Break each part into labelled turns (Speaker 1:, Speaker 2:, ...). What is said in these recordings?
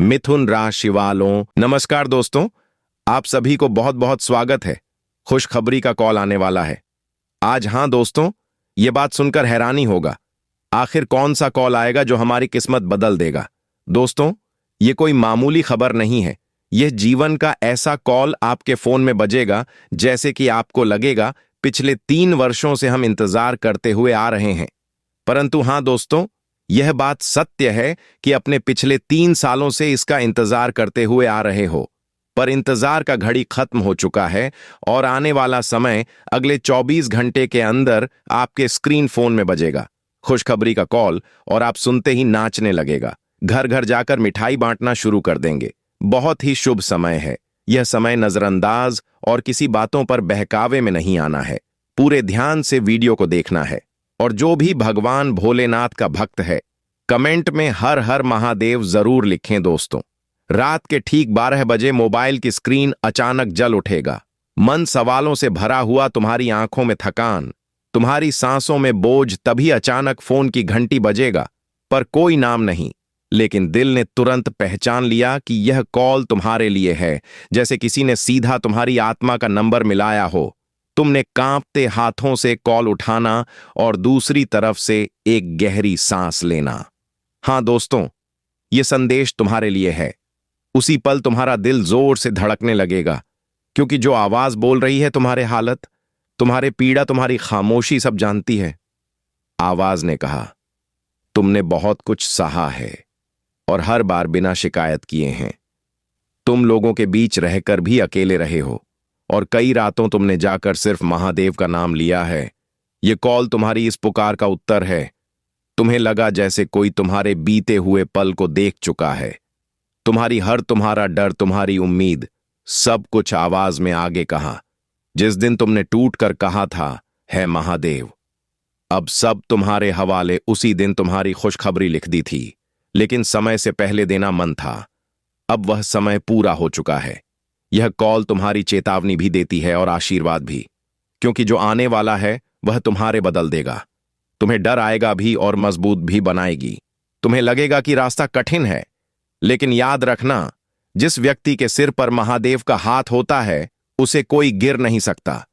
Speaker 1: मिथुन राशि वालों, नमस्कार दोस्तों। आप सभी को बहुत बहुत स्वागत है। खुशखबरी का कॉल आने वाला है आज। हाँ दोस्तों, ये बात सुनकर हैरानी होगा, आखिर कौन सा कॉल आएगा जो हमारी किस्मत बदल देगा। दोस्तों, ये कोई मामूली खबर नहीं है। यह जीवन का ऐसा कॉल आपके फोन में बजेगा जैसे कि आपको लगेगा पिछले 3 वर्षों से हम इंतजार करते हुए आ रहे हैं। परंतु हाँ दोस्तों, यह बात सत्य है कि अपने पिछले 3 सालों से इसका इंतजार करते हुए आ रहे हो, पर इंतजार का घड़ी खत्म हो चुका है और आने वाला समय अगले 24 घंटे के अंदर आपके स्क्रीन फोन में बजेगा खुशखबरी का कॉल, और आप सुनते ही नाचने लगेगा, घर घर जाकर मिठाई बांटना शुरू कर देंगे। बहुत ही शुभ समय है। यह समय नजरअंदाज और किसी बातों पर बहकावे में नहीं आना है। पूरे ध्यान से वीडियो को देखना है, और जो भी भगवान भोलेनाथ का भक्त है, कमेंट में हर हर महादेव जरूर लिखें दोस्तों। रात के ठीक 12 बजे मोबाइल की स्क्रीन अचानक जल उठेगा। मन सवालों से भरा हुआ, तुम्हारी आंखों में थकान, तुम्हारी सांसों में बोझ। तभी अचानक फोन की घंटी बजेगा, पर कोई नाम नहीं। लेकिन दिल ने तुरंत पहचान लिया कि यह कॉल तुम्हारे लिए है, जैसे किसी ने सीधा तुम्हारी आत्मा का नंबर मिलाया हो। तुमने कांपते हाथों से कॉल उठाना और दूसरी तरफ से एक गहरी सांस लेना। हां दोस्तों, यह संदेश तुम्हारे लिए है। उसी पल तुम्हारा दिल जोर से धड़कने लगेगा, क्योंकि जो आवाज बोल रही है तुम्हारे हालत, तुम्हारे पीड़ा, तुम्हारी खामोशी सब जानती है। आवाज ने कहा, तुमने बहुत कुछ सहा है और हर बार बिना शिकायत किए हैं। तुम लोगों के बीच रहकर भी अकेले रहे हो, और कई रातों तुमने जाकर सिर्फ महादेव का नाम लिया है। ये कॉल तुम्हारी इस पुकार का उत्तर है। तुम्हें लगा जैसे कोई तुम्हारे बीते हुए पल को देख चुका है। तुम्हारा डर, तुम्हारी उम्मीद, सब कुछ आवाज में आगे कहा। जिस दिन तुमने टूट कर कहा था, है महादेव, अब सब तुम्हारे हवाले। उसी दिन तुम्हारी खुशखबरी लिख दी थी, लेकिन समय से पहले देना मन था। अब वह समय पूरा हो चुका है। यह कॉल तुम्हारी चेतावनी भी देती है और आशीर्वाद भी, क्योंकि जो आने वाला है वह तुम्हारे बदल देगा। तुम्हें डर आएगा भी और मजबूत भी बनाएगी। तुम्हें लगेगा कि रास्ता कठिन है, लेकिन याद रखना, जिस व्यक्ति के सिर पर महादेव का हाथ होता है, उसे कोई गिर नहीं सकता।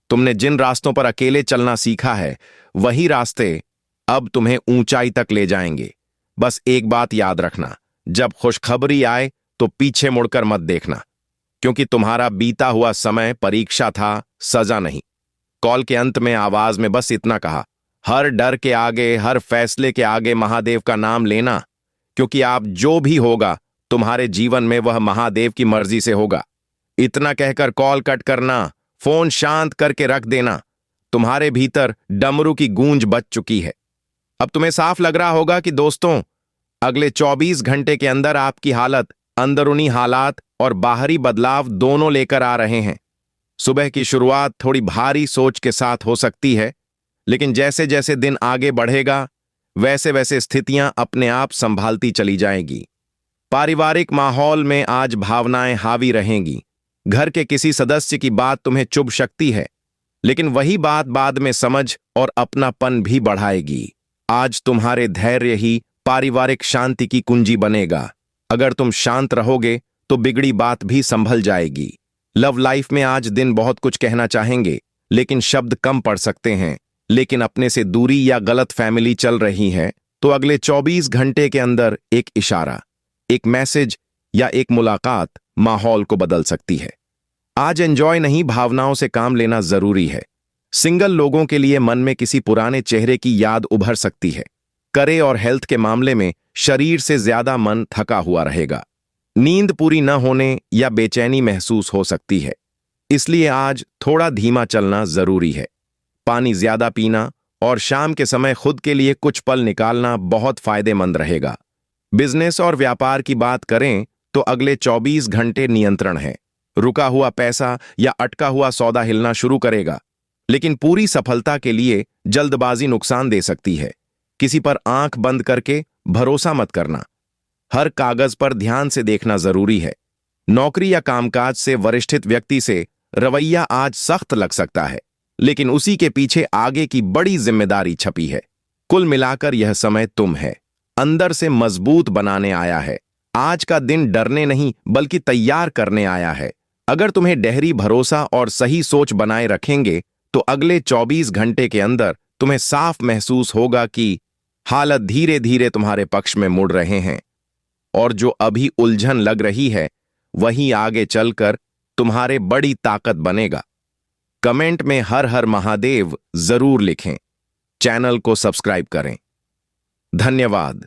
Speaker 1: तुमने जिन रास्तों पर अकेले चलना सीखा है, वही रास्ते अब तुम्हें ऊंचाई तक ले जाएंगे। बस एक बात याद रखना, जब खुशखबरी आए तो पीछे मुड़कर मत देखना, क्योंकि तुम्हारा बीता हुआ समय परीक्षा था, सजा नहीं। कॉल के अंत में आवाज में बस इतना कहा, हर डर के आगे, हर फैसले के आगे महादेव का नाम लेना, क्योंकि आप जो भी होगा तुम्हारे जीवन में वह महादेव की मर्जी से होगा। इतना कहकर कॉल कट करना, फोन शांत करके रख देना। तुम्हारे भीतर डमरू की गूंज बज चुकी है। अब तुम्हें साफ लग रहा होगा कि दोस्तों, अगले 24 घंटे के अंदर आपकी हालत, अंदरूनी हालात और बाहरी बदलाव दोनों लेकर आ रहे हैं। सुबह की शुरुआत थोड़ी भारी सोच के साथ हो सकती है, लेकिन जैसे जैसे दिन आगे बढ़ेगा, वैसे वैसे स्थितियां अपने आप संभालती चली जाएंगी। पारिवारिक माहौल में आज भावनाएं हावी रहेंगी। घर के किसी सदस्य की बात तुम्हें चुभ सकती है, लेकिन वही बात बाद में समझ और अपनापन भी बढ़ाएगी। आज तुम्हारे धैर्य ही पारिवारिक शांति की कुंजी बनेगा। अगर तुम शांत रहोगे तो बिगड़ी बात भी संभल जाएगी। लव लाइफ में आज दिन बहुत कुछ कहना चाहेंगे, लेकिन शब्द कम पड़ सकते हैं। लेकिन अपने से दूरी या गलत फैमिली चल रही है, तो अगले 24 घंटे के अंदर एक इशारा, एक मैसेज या एक मुलाकात माहौल को बदल सकती है। आज एंजॉय नहीं, भावनाओं से काम लेना जरूरी है। सिंगल लोगों के लिए मन में किसी पुराने चेहरे की याद उभर सकती है। करे और हेल्थ के मामले में शरीर से ज्यादा मन थका हुआ रहेगा। नींद पूरी न होने या बेचैनी महसूस हो सकती है, इसलिए आज थोड़ा धीमा चलना जरूरी है। पानी ज्यादा पीना और शाम के समय खुद के लिए कुछ पल निकालना बहुत फायदेमंद रहेगा। बिजनेस और व्यापार की बात करें तो अगले 24 घंटे नियंत्रण है। रुका हुआ पैसा या अटका हुआ सौदा हिलना शुरू करेगा, लेकिन पूरी सफलता के लिए जल्दबाजी नुकसान दे सकती है। किसी पर आंख बंद करके भरोसा मत करना। हर कागज पर ध्यान से देखना जरूरी है। नौकरी या कामकाज से वरिष्ठित व्यक्ति से रवैया आज सख्त लग सकता है, लेकिन उसी के पीछे आगे की बड़ी जिम्मेदारी छपी है। कुल मिलाकर यह समय तुम है अंदर से मजबूत बनाने आया है। आज का दिन डरने नहीं बल्कि तैयार करने आया है। अगर तुम्हें गहरी भरोसा और सही सोच बनाए रखेंगे तो अगले 24 घंटे के अंदर तुम्हें साफ महसूस होगा कि हालत धीरे धीरे तुम्हारे पक्ष में मुड़ रहे हैं और जो अभी उलझन लग रही है वही आगे चलकर तुम्हारे बड़ी ताकत बनेगा। कमेंट में हर हर महादेव जरूर लिखें। चैनल को सब्सक्राइब करें। धन्यवाद।